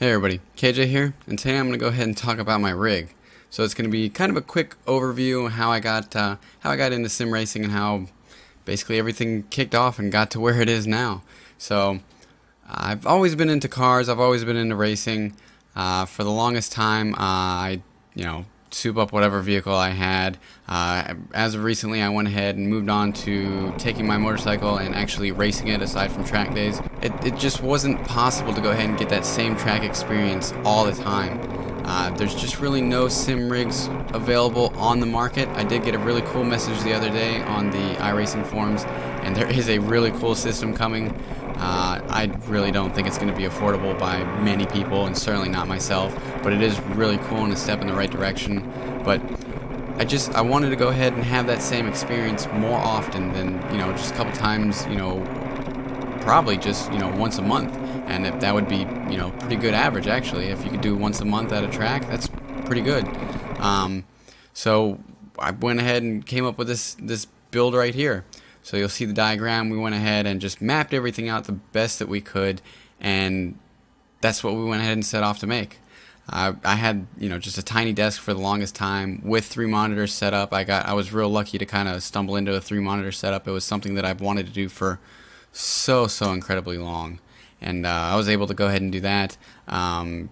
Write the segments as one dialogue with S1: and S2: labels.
S1: Hey everybody, KJ here, and today I'm going to go ahead and talk about my rig. So it's going to be kind of a quick overview of how I got into sim racing and how basically everything kicked off and got to where it is now. So I've always been into cars, I've always been into racing. For the longest time, I soup up whatever vehicle I had. As of recently, I went ahead and moved on to taking my motorcycle and actually racing it aside from track days. It just wasn't possible to go ahead and get that same track experience all the time. There's just really no sim rigs available on the market. I did get a really cool message the other day on the iRacing forums, and there is a really cool system coming. I really don't think it's going to be affordable by many people, and certainly not myself, but it is really cool and a step in the right direction. But I wanted to go ahead and have that same experience more often than, just a couple times, probably just, once a month. And if that would be, pretty good average, actually. If you could do once a month at a track, that's pretty good. So I went ahead and came up with this build right here. So you'll see the diagram. We went ahead and just mapped everything out the best that we could, and that's what we went ahead and set off to make. I had, just a tiny desk for the longest time with 3 monitors set up. I was real lucky to kind of stumble into a 3-monitor setup. It was something that I've wanted to do for so incredibly long, and I was able to go ahead and do that. And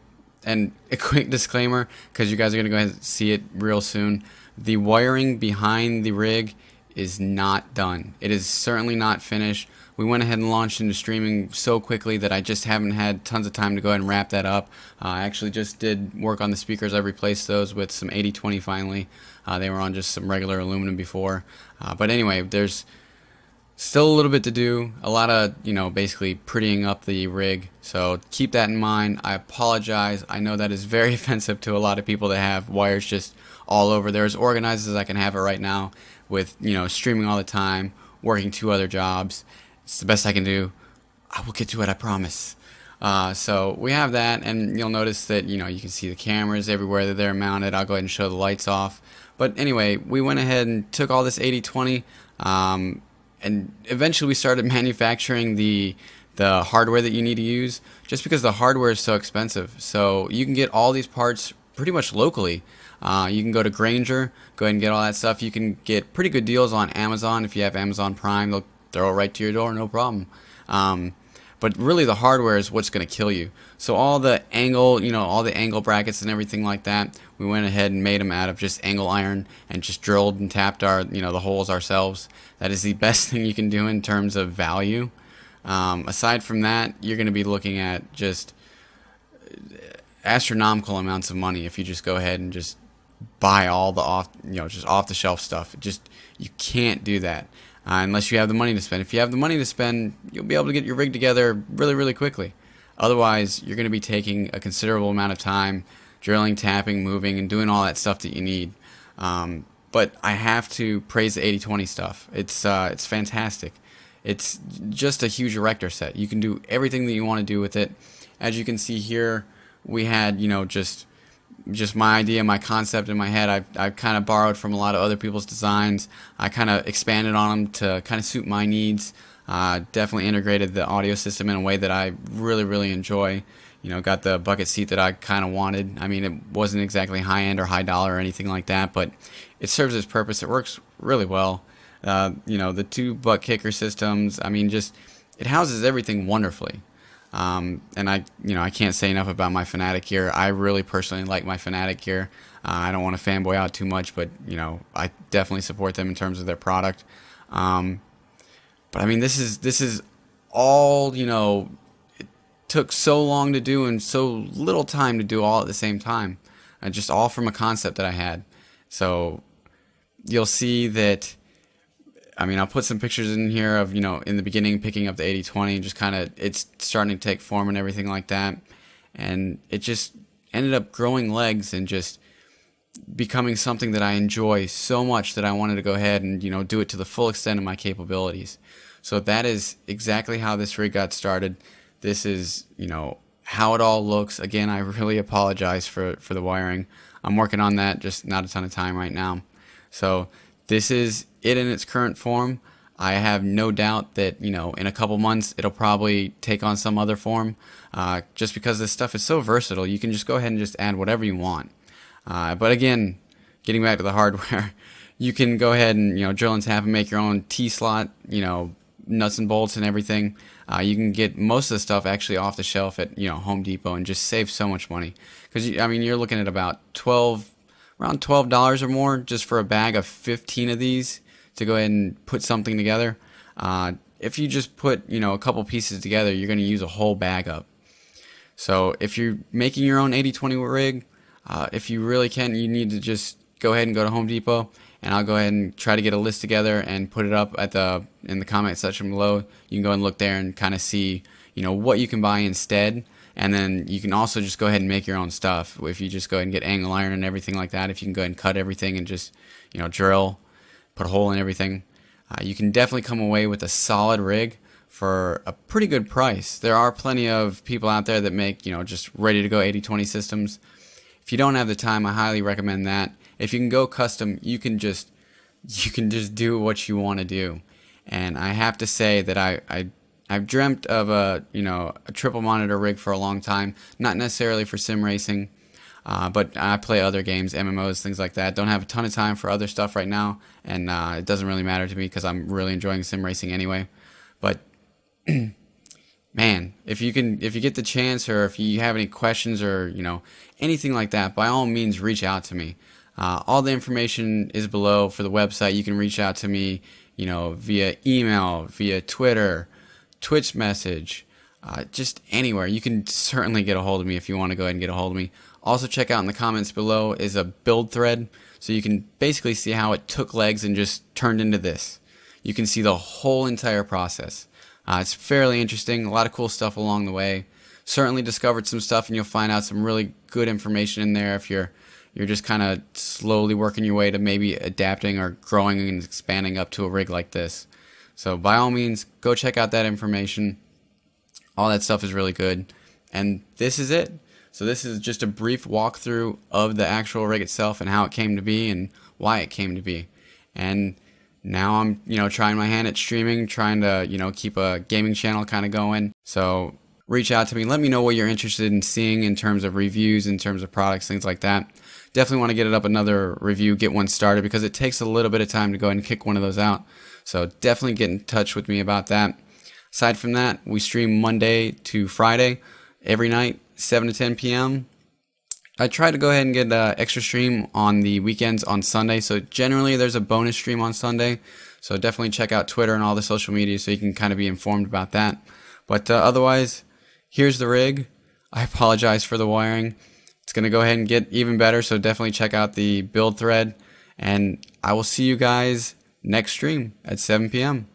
S1: a quick disclaimer, because you guys are going to go ahead and see it real soon, the wiring behind the rig is not done. It is certainly not finished. We went ahead and launched into streaming so quickly that I just haven't had tons of time to go ahead and wrap that up. I actually just did work on the speakers. I replaced those with some 80/20 finally. They were on just some regular aluminum before. But anyway, there's still a little bit to do. A lot of, basically prettying up the rig. So keep that in mind. I apologize. I know that is very offensive to a lot of people that have wires just all over. They're as organized as I can have it right now with, streaming all the time, working 2 other jobs. It's the best I can do. I will get to it, I promise. So we have that, and you'll notice that, you can see the cameras everywhere that they're mounted. I'll go ahead and show the lights off. But anyway, we went ahead and took all this 80/20, and eventually we started manufacturing the hardware that you need to use, just because the hardware is so expensive. So you can get all these parts pretty much locally. You can go to Granger, go ahead and get all that stuff. You can get pretty good deals on Amazon if you have Amazon Prime. They'll throw it right to your door, no problem. But really the hardware is what's going to kill you. So all the angle brackets and everything like that, we went ahead and made them out of just angle iron and just drilled and tapped the holes ourselves. That is the best thing you can do in terms of value. Aside from that, you're going to be looking at just astronomical amounts of money if you just go ahead and just buy all the just off the shelf stuff. You can't do that unless you have the money to spend. If you have the money to spend, you'll be able to get your rig together really quickly. Otherwise, you're going to be taking a considerable amount of time drilling, tapping, moving, and doing all that stuff that you need. But I have to praise the 80/20 stuff. It's fantastic. It's just a huge erector set. You can do everything that you want to do with it. As you can see here, we had just my idea, my concept in my head. I've kind of borrowed from a lot of other people's designs. I kind of expanded on them to kind of suit my needs. Definitely integrated the audio system in a way that I really enjoy. Got the bucket seat that I kind of wanted. I mean, it wasn't exactly high-end or high dollar or anything like that, but it serves its purpose. It works really well. The 2 butt kicker systems, I mean, it houses everything wonderfully. And I can't say enough about my Fanatic gear. I really personally like my Fanatic gear. I don't want to fanboy out too much, but I definitely support them in terms of their product. But I mean, this is all, it took so long to do and so little time to do all at the same time. Just all from a concept that I had. So you'll see that, I mean, I'll put some pictures in here of, in the beginning picking up the 80/20 and just kind of, it's starting to take form and everything like that. And it just ended up growing legs and just becoming something that I enjoy so much that I wanted to go ahead and, do it to the full extent of my capabilities. So that is exactly how this rig got started. This is, how it all looks. Again, I really apologize for the wiring. I'm working on that, just not a ton of time right now. So this is it in its current form. I have no doubt that, you know, in a couple months it'll probably take on some other form. Just because this stuff is so versatile, you can just go ahead and just add whatever you want. But again, getting back to the hardware, you can go ahead and, you know, drill and tap and make your own T-slot, you know, nuts and bolts and everything. You can get most of the stuff actually off the shelf at, you know, Home Depot and just save so much money. Because, I mean, you're looking at about around $12 or more just for a bag of 15 of these to go ahead and put something together. If you just put, you know, a couple pieces together, you're going to use a whole bag up. So if you're making your own 80/20 rig, if you really can, you need to just go ahead and go to Home Depot, and I'll go ahead and try to get a list together and put it up at in the comment section below. You can go and look there and kind of see, you know, what you can buy instead. And then you can also just go ahead and make your own stuff. If you just go ahead and get angle iron and everything like that, if you can go ahead and cut everything and just, you know, drill, put a hole in everything, you can definitely come away with a solid rig for a pretty good price. There are plenty of people out there that make, you know, just ready to go 80/20 systems. If you don't have the time, I highly recommend that. If you can go custom, you can just do what you want to do. And I have to say that I've dreamt of a triple monitor rig for a long time, not necessarily for sim racing, but I play other games, MMOs, things like that. Don't have a ton of time for other stuff right now, and it doesn't really matter to me because I'm really enjoying sim racing anyway. But man, if you get the chance, or if you have any questions or, you know, anything like that, by all means reach out to me. All the information is below for the website. You can reach out to me, you know, via email, via Twitter, Twitch message, just anywhere. You can certainly get a hold of me if you want to go ahead and get a hold of me. Also, check out in the comments below is a build thread, so you can basically see how it took legs and just turned into this. You can see the whole entire process. It's fairly interesting, a lot of cool stuff along the way. Certainly discovered some stuff, and you'll find out some really good information in there if you're just kind of slowly working your way to maybe adapting or growing and expanding up to a rig like this. So by all means, go check out that information. All that stuff is really good. And this is it. So this is just a brief walkthrough of the actual rig itself and how it came to be and why it came to be. And now I'm, you know, trying my hand at streaming, trying to, you know, keep a gaming channel kind of going. So reach out to me. Let me know what you're interested in seeing in terms of reviews, in terms of products, things like that. Definitely want to get it up another review, get one started, because it takes a little bit of time to go ahead and kick one of those out. So definitely get in touch with me about that. Aside from that, we stream Monday to Friday every night, 7 to 10 p.m. I try to go ahead and get an extra stream on the weekends on Sunday. So generally there's a bonus stream on Sunday. So definitely check out Twitter and all the social media so you can kind of be informed about that. But otherwise, here's the rig. I apologize for the wiring. It's going to go ahead and get even better, so definitely check out the build thread. And I will see you guys next stream at 7 p.m.